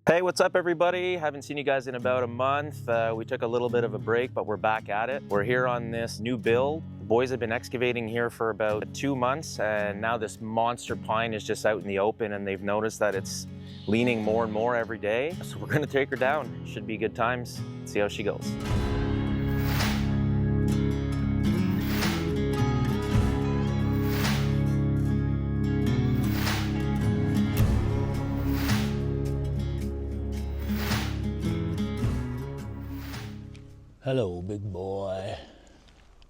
Hey, what's up everybody? Haven't seen you guys in about a month. We took a little bit of a break, but we're back at it. We're here on this new build. The boys have been excavating here for about 2 months, and now this monster pine is just out in the open, and they've noticed that it's leaning more and more every day. So we're gonna take her down. Should be good times. See how she goes. Hello, big boy.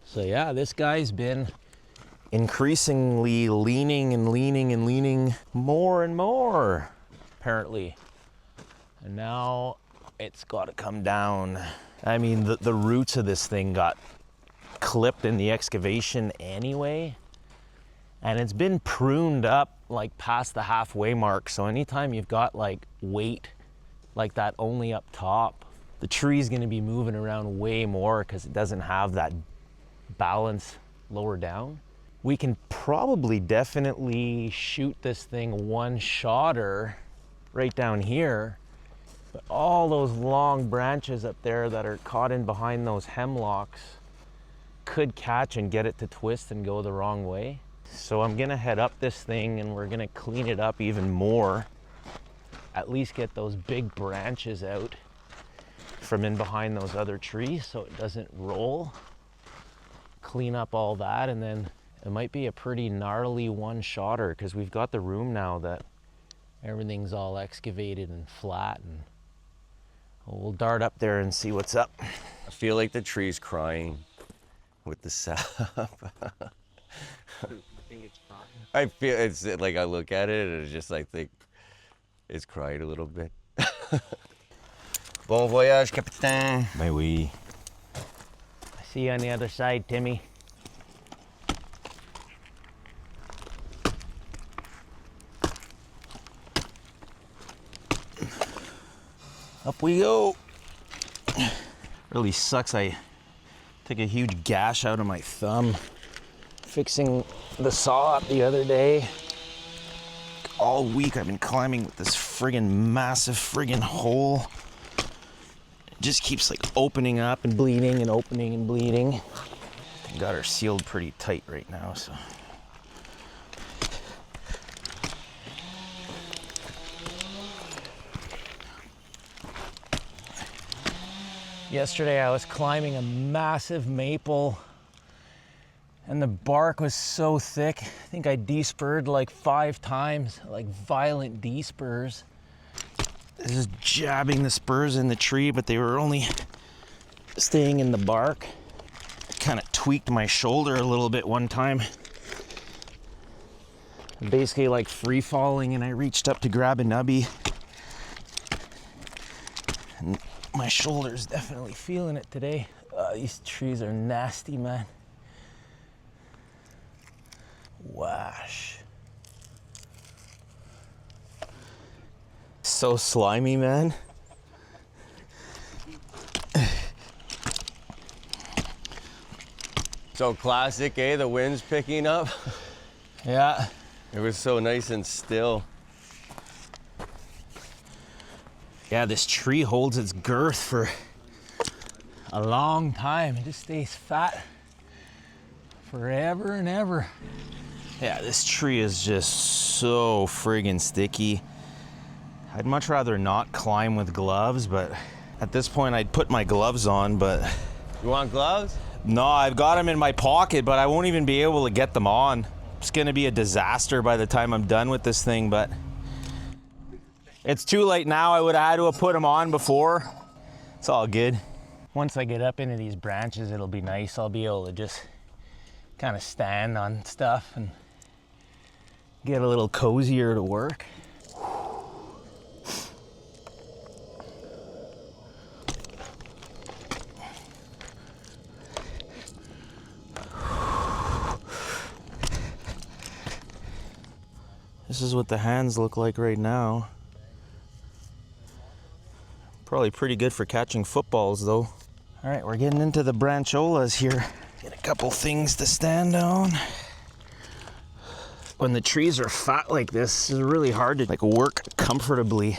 So yeah, this guy's been increasingly leaning and leaning and leaning more and more, apparently. And now it's got to come down. I mean, the roots of this thing got clipped in the excavation anyway, and it's been pruned up like past the halfway mark. So anytime you've got like weight like that only up top, the tree's gonna be moving around way more because it doesn't have that balance lower down. We can probably definitely shoot this thing one shotter right down here, but all those long branches up there that are caught in behind those hemlocks could catch and get it to twist and go the wrong way. So I'm gonna head up this thing and we're gonna clean it up even more, at least get those big branches out from in behind those other trees so it doesn't roll. Clean up all that, and then it might be a pretty gnarly one-shotter because we've got the room now that everything's all excavated and flat, and we'll dart up there and see what's up. I feel like the tree's crying with the sap. I feel it's like I look at it and it's just like think it's crying a little bit. Bon voyage, capitaine. Ben oui. I see you on the other side, Timmy. Up we go. Really sucks. I took a huge gash out of my thumb fixing the saw up the other day. All week I've been climbing with this friggin' massive friggin' hole. It just keeps like opening up and bleeding and opening and bleeding. Got her sealed pretty tight right now, so. Yesterday I was climbing a massive maple and the bark was so thick. I think I de-spurred like 5 times, like violent de-spurs. Just jabbing the spurs in the tree, but they were only staying in the bark. Kind of tweaked my shoulder a little bit one time. Basically like free falling, and I reached up to grab a nubby. And my shoulder's definitely feeling it today. These trees are nasty, man. Wash. So slimy, man. So classic, eh? The wind's picking up. Yeah. It was so nice and still. Yeah, this tree holds its girth for a long time. It just stays fat forever and ever. Yeah, this tree is just so friggin' sticky. I'd much rather not climb with gloves, but at this point I'd put my gloves on, but... You want gloves? No, I've got them in my pocket, but I won't even be able to get them on. It's gonna be a disaster by the time I'm done with this thing, but it's too late now. I would have had to have put them on before. It's all good. Once I get up into these branches, it'll be nice. I'll be able to just kind of stand on stuff and get a little cozier to work. This is what the hands look like right now. Probably pretty good for catching footballs though. All right, we're getting into the brancholas here. Get a couple things to stand on. When the trees are fat like this, it's really hard to like work comfortably.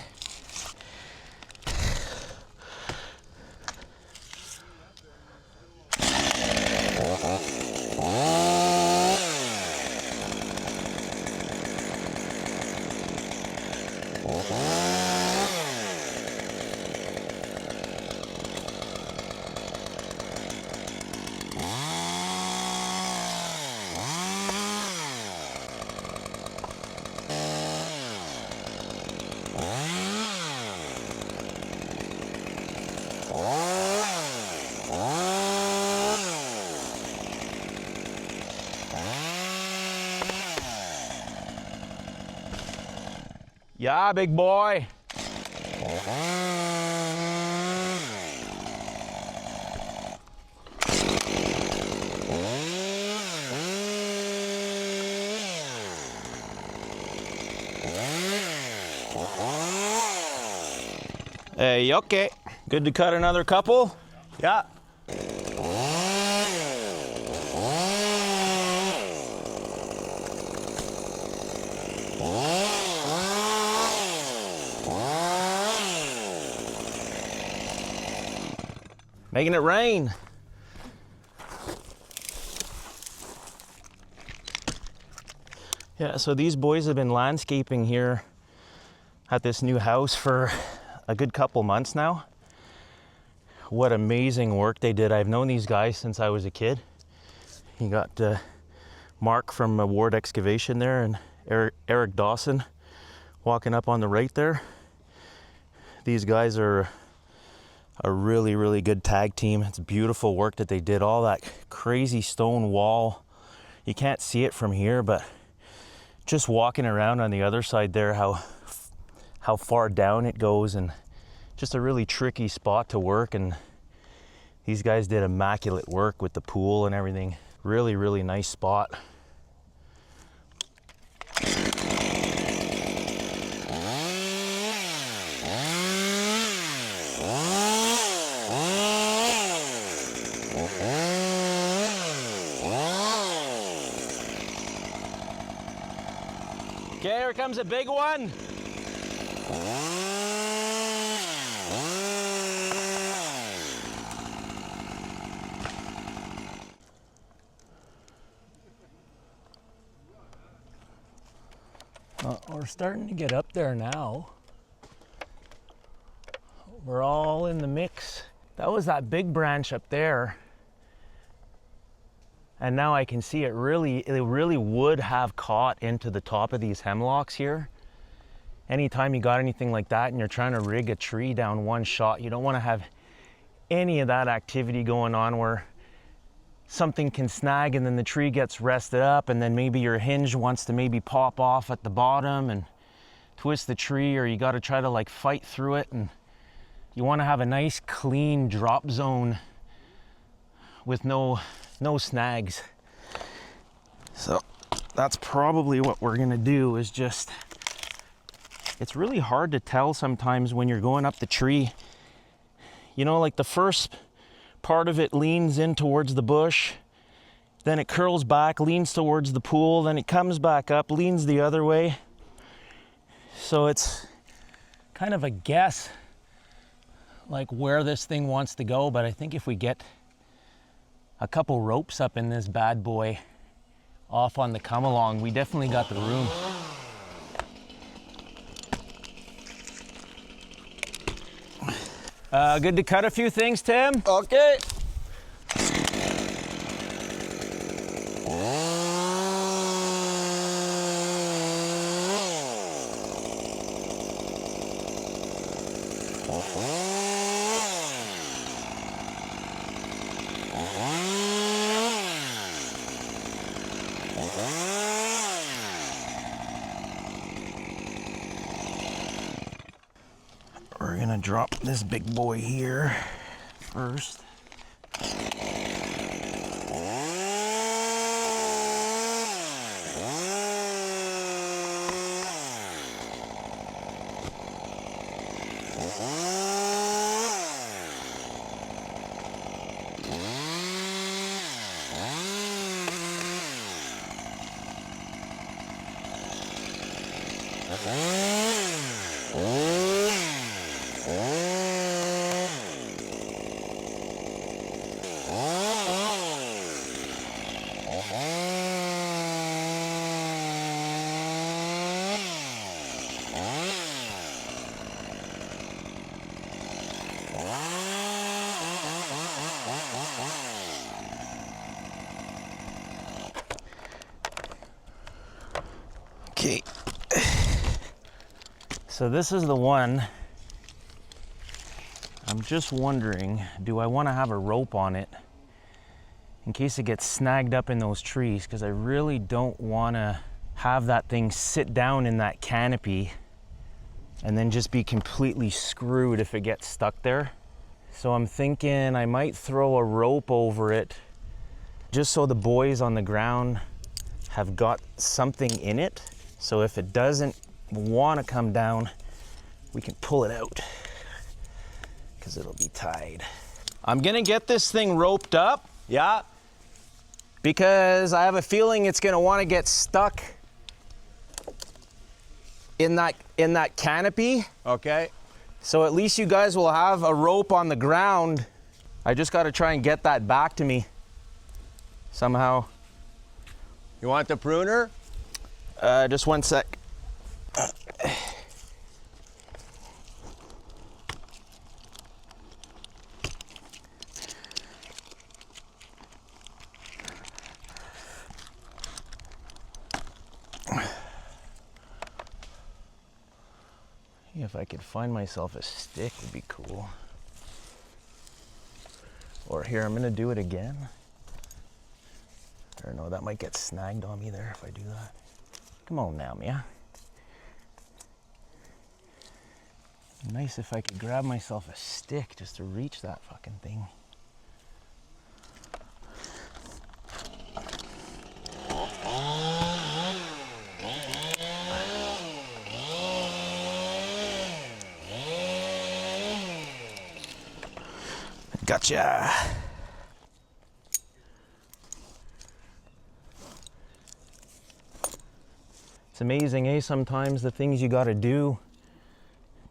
Yeah, big boy. Hey, okay. Good to cut another couple? Yeah. Making it rain. Yeah, so these boys have been landscaping here at this new house for a good couple months now. What amazing work they did. I've known these guys since I was a kid. You got Mark from Ward Excavation there and Eric Dawson walking up on the right there. These guys are a really, really good tag team. It's beautiful work that they did. All that crazy stone wall. You can't see it from here, but just walking around on the other side there, how far down it goes, and just a really tricky spot to work. And these guys did immaculate work with the pool and everything. Really, really nice spot. Okay, here comes a big one. We're starting to get up there now. We're all in the mix. That was that big branch up there. And now I can see it really would have caught into the top of these hemlocks here. Anytime you got anything like that and you're trying to rig a tree down one shot, you don't want to have any of that activity going on where something can snag and then the tree gets rested up, and then maybe your hinge wants to maybe pop off at the bottom and twist the tree, or you got to try to like fight through it. And you want to have a nice clean drop zone with no snags. So that's probably what we're gonna do, is just, it's really hard to tell sometimes when you're going up the tree. You know, like the first part of it leans in towards the bush, then it curls back, leans towards the pool, then it comes back up, leans the other way. So it's kind of a guess like where this thing wants to go, but I think if we get a couple ropes up in this bad boy off on the come along, we definitely got the room. Good to cut a few things, Tim? Okay. We're gonna drop this big boy here first. Okay, so this is the one. I'm just wondering, do I want to have a rope on it in case it gets snagged up in those trees? Because I really don't want to have that thing sit down in that canopy and then just be completely screwed if it gets stuck there. So I'm thinking I might throw a rope over it just so the boys on the ground have got something in it. So if it doesn't want to come down, we can pull it out because it'll be tied. I'm gonna get this thing roped up. Yeah. Because I have a feeling it's gonna want to get stuck in that canopy. Okay. So at least you guys will have a rope on the ground. I just got to try and get that back to me somehow. You want the pruner? Just one sec. If I could find myself a stick would be cool. Or here, I'm gonna do it again. I don't know, that might get snagged on me there if I do that. Come on now, Mia. Nice if I could grab myself a stick just to reach that fucking thing. Gotcha. It's amazing, eh? Sometimes the things you gotta do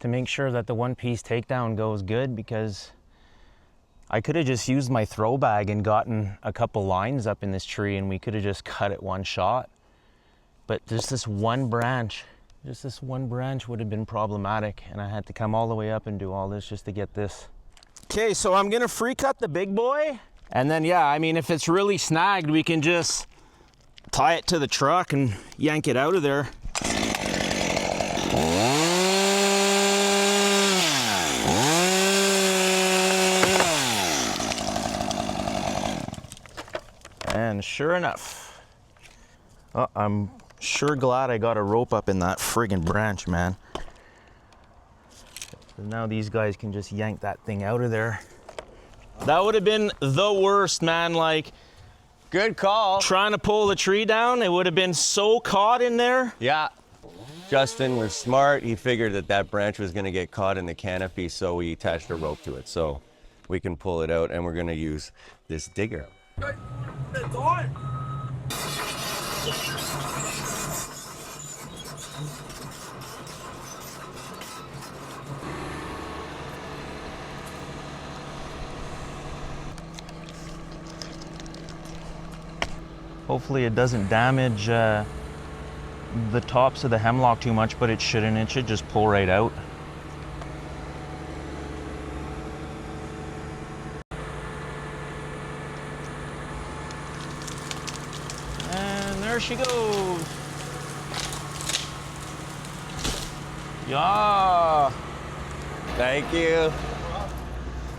to make sure that the one-piece takedown goes good, because I could have just used my throw bag and gotten a couple lines up in this tree and we could have just cut it one shot. But just this one branch would have been problematic, and I had to come all the way up and do all this just to get this. Okay, so I'm gonna free cut the big boy. And then, yeah, I mean, if it's really snagged, we can just tie it to the truck and yank it out of there. And sure enough, I'm sure glad I got a rope up in that friggin' branch, man. So now these guys can just yank that thing out of there. That would have been the worst, man. Like, good call. Trying to pull the tree down, it would have been so caught in there. Yeah. Justin was smart. He figured that branch was going to get caught in the canopy, so we attached a rope to it so we can pull it out, and we're going to use this digger. It's on. Hopefully it doesn't damage the tops of the hemlock too much, but it shouldn't. It should just pull right out. And there she goes. Yeah. Thank you.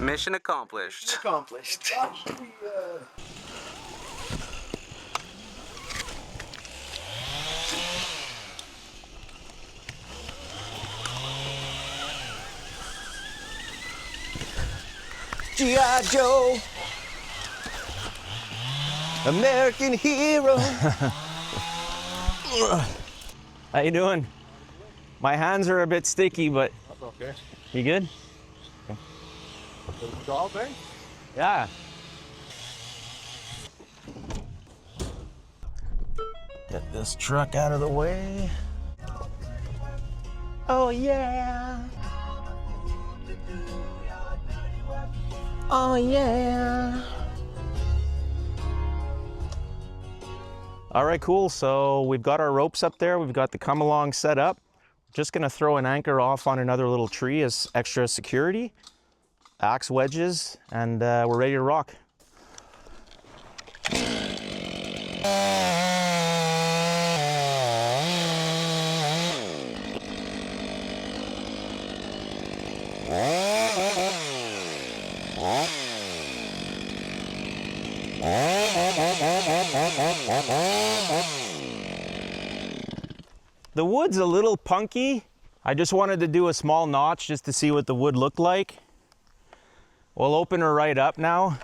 Mission accomplished. Accomplished. G.I. Joe, American hero. How you doing? My hands are a bit sticky, but That's okay. you good? Good job, eh? Yeah. Get this truck out of the way. Oh yeah. Oh yeah. All right, cool. So we've got our ropes up there. We've got the come along set up. Just gonna throw an anchor off on another little tree as extra security. Axe wedges, and we're ready to rock. The wood's a little punky, I just wanted to do a small notch just to see what the wood looked like. We'll open her right up now.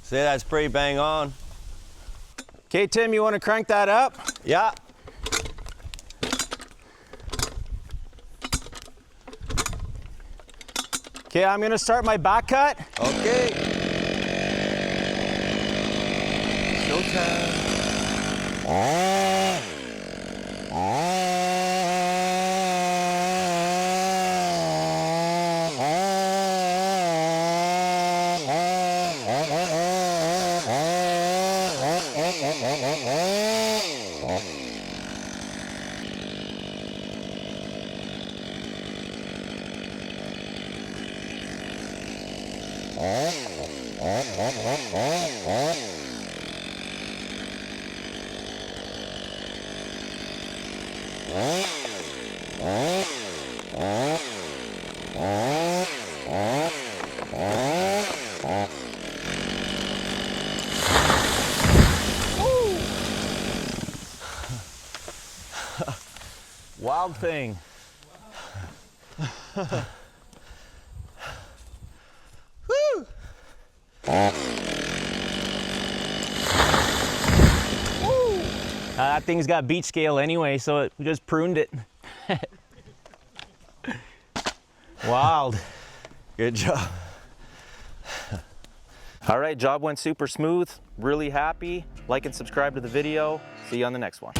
Say that's pretty bang on. Okay, Tim, you want to crank that up? Yeah. Okay, I'm gonna start my back cut. Okay. Showtime. Wild thing. That thing's got beach scale anyway, so we just pruned it. Wild. Good job. All right, job went super smooth. Really happy. Like and subscribe to the video. See you on the next one.